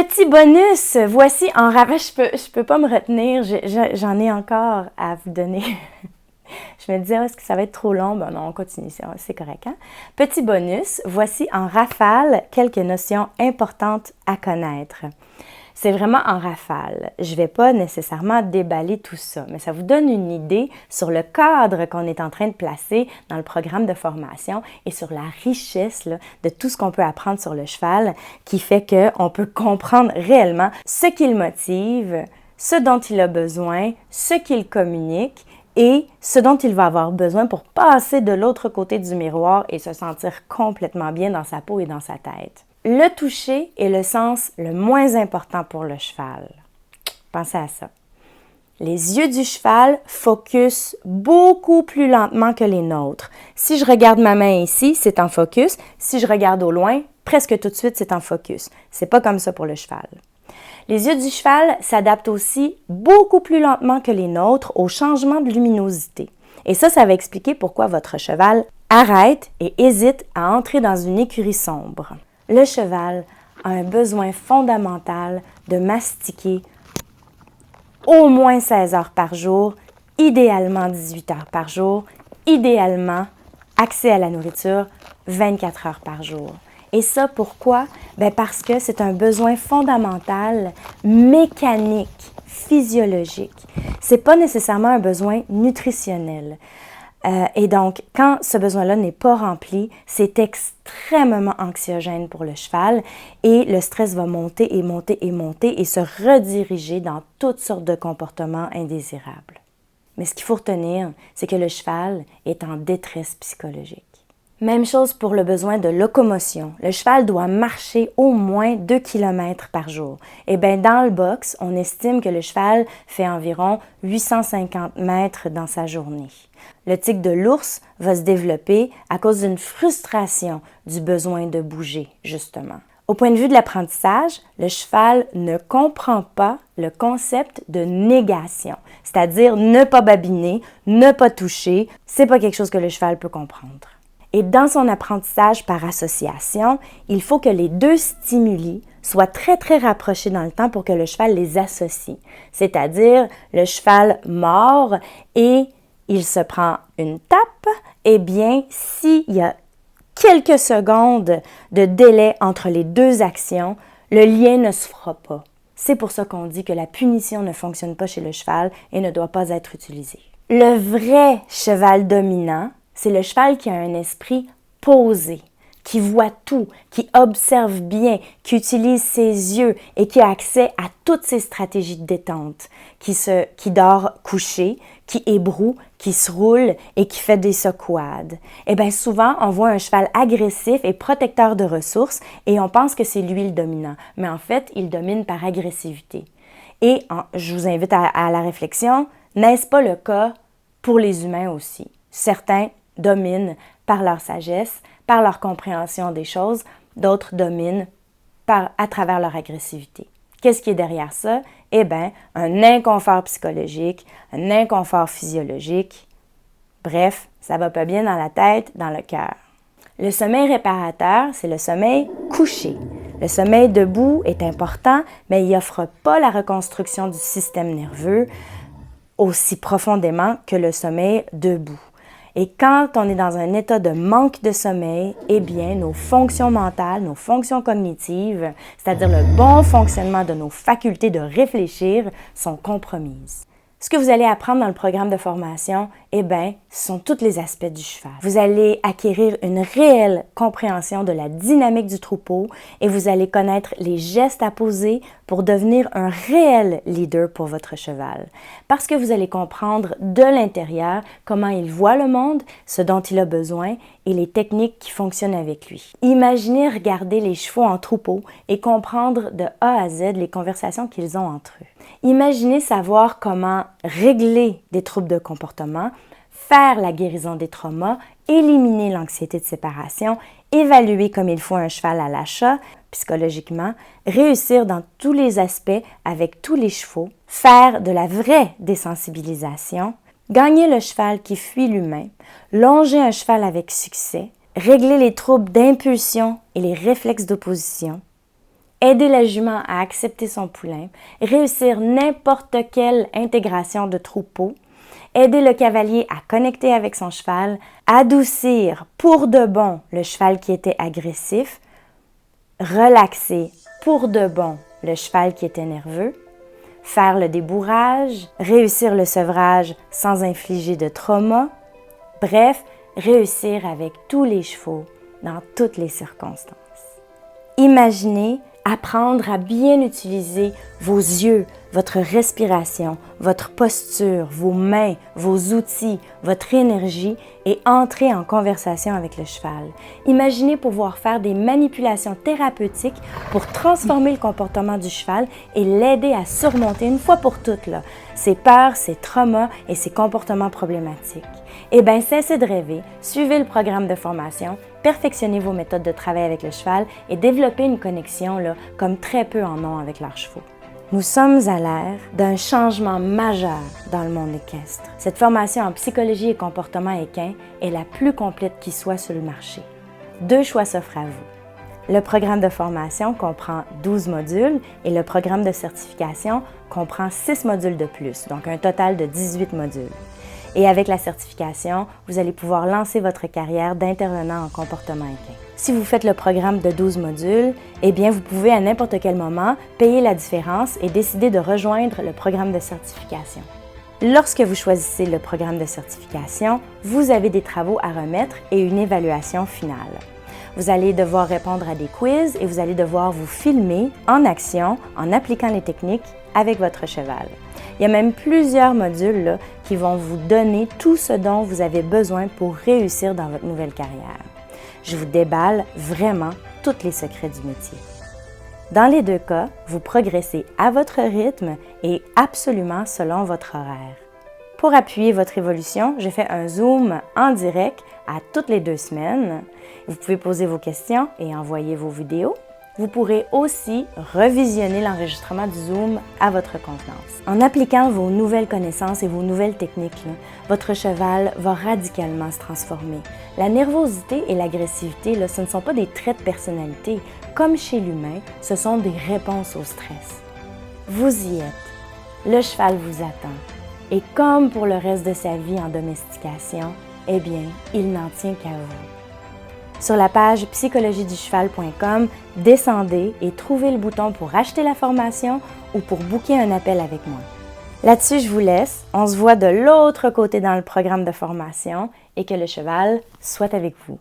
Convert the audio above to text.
Petit bonus, voici en rafale, je peux pas me retenir, j'en ai encore à vous donner. Je me disais, est-ce que ça va être trop long? Ben non, on continue, c'est correct. Hein? Petit bonus, voici en rafale quelques notions importantes à connaître. C'est vraiment en rafale. Je ne vais pas nécessairement déballer tout ça, mais ça vous donne une idée sur le cadre qu'on est en train de placer dans le programme de formation et sur la richesse là, de tout ce qu'on peut apprendre sur le cheval qui fait qu'on peut comprendre réellement ce qu'il motive, ce dont il a besoin, ce qu'il communique et ce dont il va avoir besoin pour passer de l'autre côté du miroir et se sentir complètement bien dans sa peau et dans sa tête. Le toucher est le sens le moins important pour le cheval. Pensez à ça. Les yeux du cheval focusent beaucoup plus lentement que les nôtres. Si je regarde ma main ici, c'est en focus. Si je regarde au loin, presque tout de suite, c'est en focus. C'est pas comme ça pour le cheval. Les yeux du cheval s'adaptent aussi beaucoup plus lentement que les nôtres au changement de luminosité. Et ça va expliquer pourquoi votre cheval arrête et hésite à entrer dans une écurie sombre. Le cheval a un besoin fondamental de mastiquer au moins 16 heures par jour, idéalement 18 heures par jour, idéalement accès à la nourriture 24 heures par jour. Et ça, pourquoi? Bien parce que c'est un besoin fondamental, mécanique, physiologique. Ce n'est pas nécessairement un besoin nutritionnel. Et donc, quand ce besoin-là n'est pas rempli, c'est extrêmement anxiogène pour le cheval et le stress va monter et monter et monter et se rediriger dans toutes sortes de comportements indésirables. Mais ce qu'il faut retenir, c'est que le cheval est en détresse psychologique. Même chose pour le besoin de locomotion. Le cheval doit marcher au moins 2 km par jour. Et bien, dans le box, on estime que le cheval fait environ 850 mètres dans sa journée. Le tic de l'ours va se développer à cause d'une frustration du besoin de bouger, justement. Au point de vue de l'apprentissage, le cheval ne comprend pas le concept de négation, c'est-à-dire ne pas babiner, ne pas toucher. C'est pas quelque chose que le cheval peut comprendre. Et dans son apprentissage par association, il faut que les deux stimuli soient très, très rapprochés dans le temps pour que le cheval les associe. C'est-à-dire, le cheval mord et il se prend une tape, eh bien, s'il y a quelques secondes de délai entre les deux actions, le lien ne se fera pas. C'est pour ça qu'on dit que la punition ne fonctionne pas chez le cheval et ne doit pas être utilisée. Le vrai cheval dominant, c'est le cheval qui a un esprit posé, qui voit tout, qui observe bien, qui utilise ses yeux et qui a accès à toutes ses stratégies de détente, qui dort couché, qui ébroue, qui se roule et qui fait des secouades. Eh bien, souvent, on voit un cheval agressif et protecteur de ressources et on pense que c'est lui le dominant. Mais en fait, il domine par agressivité. Et je vous invite à la réflexion, n'est-ce pas le cas pour les humains aussi? Certains dominent par leur sagesse, par leur compréhension des choses, d'autres dominent à travers leur agressivité. Qu'est-ce qui est derrière ça? Eh bien, un inconfort psychologique, un inconfort physiologique. Bref, ça va pas bien dans la tête, dans le cœur. Le sommeil réparateur, c'est le sommeil couché. Le sommeil debout est important, mais il n'offre pas la reconstruction du système nerveux aussi profondément que le sommeil debout. Et quand on est dans un état de manque de sommeil, eh bien, nos fonctions mentales, nos fonctions cognitives, c'est-à-dire le bon fonctionnement de nos facultés de réfléchir, sont compromises. Ce que vous allez apprendre dans le programme de formation, eh bien, ce sont tous les aspects du cheval. Vous allez acquérir une réelle compréhension de la dynamique du troupeau et vous allez connaître les gestes à poser pour devenir un réel leader pour votre cheval. Parce que vous allez comprendre de l'intérieur comment il voit le monde, ce dont il a besoin et les techniques qui fonctionnent avec lui. Imaginez regarder les chevaux en troupeau et comprendre de A à Z les conversations qu'ils ont entre eux. Imaginez savoir comment régler des troubles de comportement, faire la guérison des traumas, éliminer l'anxiété de séparation, évaluer comme il faut un cheval à l'achat, psychologiquement, réussir dans tous les aspects avec tous les chevaux, faire de la vraie désensibilisation, gagner le cheval qui fuit l'humain, longer un cheval avec succès, régler les troubles d'impulsion et les réflexes d'opposition, aider la jument à accepter son poulain, réussir n'importe quelle intégration de troupeau, aider le cavalier à connecter avec son cheval, adoucir pour de bon le cheval qui était agressif, relaxer pour de bon le cheval qui était nerveux, faire le débourrage, réussir le sevrage sans infliger de trauma, bref, réussir avec tous les chevaux dans toutes les circonstances. Imaginez apprendre à bien utiliser vos yeux, votre respiration, votre posture, vos mains, vos outils, votre énergie et entrer en conversation avec le cheval. Imaginez pouvoir faire des manipulations thérapeutiques pour transformer le comportement du cheval et l'aider à surmonter une fois pour toutes ses peurs, ses traumas et ses comportements problématiques. Eh bien, cessez de rêver, suivez le programme de formation, perfectionnez vos méthodes de travail avec le cheval et développez une connexion comme très peu en ont avec leurs chevaux. Nous sommes à l'ère d'un changement majeur dans le monde équestre. Cette formation en psychologie et comportement équin est la plus complète qui soit sur le marché. 2 choix s'offrent à vous. Le programme de formation comprend 12 modules et le programme de certification comprend 6 modules de plus, donc un total de 18 modules. Et avec la certification, vous allez pouvoir lancer votre carrière d'intervenant en comportement équin. Si vous faites le programme de 12 modules, eh bien, vous pouvez à n'importe quel moment payer la différence et décider de rejoindre le programme de certification. Lorsque vous choisissez le programme de certification, vous avez des travaux à remettre et une évaluation finale. Vous allez devoir répondre à des quiz et vous allez devoir vous filmer en action en appliquant les techniques avec votre cheval. Il y a même plusieurs modules qui vont vous donner tout ce dont vous avez besoin pour réussir dans votre nouvelle carrière. Je vous déballe vraiment tous les secrets du métier. Dans les 2 cas, vous progressez à votre rythme et absolument selon votre horaire. Pour appuyer votre évolution, je fais un Zoom en direct à toutes les 2 semaines. Vous pouvez poser vos questions et envoyer vos vidéos. Vous pourrez aussi revisionner l'enregistrement du Zoom à votre convenance. En appliquant vos nouvelles connaissances et vos nouvelles techniques, votre cheval va radicalement se transformer. La nervosité et l'agressivité, ce ne sont pas des traits de personnalité. Comme chez l'humain, ce sont des réponses au stress. Vous y êtes. Le cheval vous attend. Et comme pour le reste de sa vie en domestication, eh bien, il n'en tient qu'à vous. Sur la page psychologieducheval.com, descendez et trouvez le bouton pour acheter la formation ou pour booker un appel avec moi. Là-dessus, je vous laisse. On se voit de l'autre côté dans le programme de formation et que le cheval soit avec vous.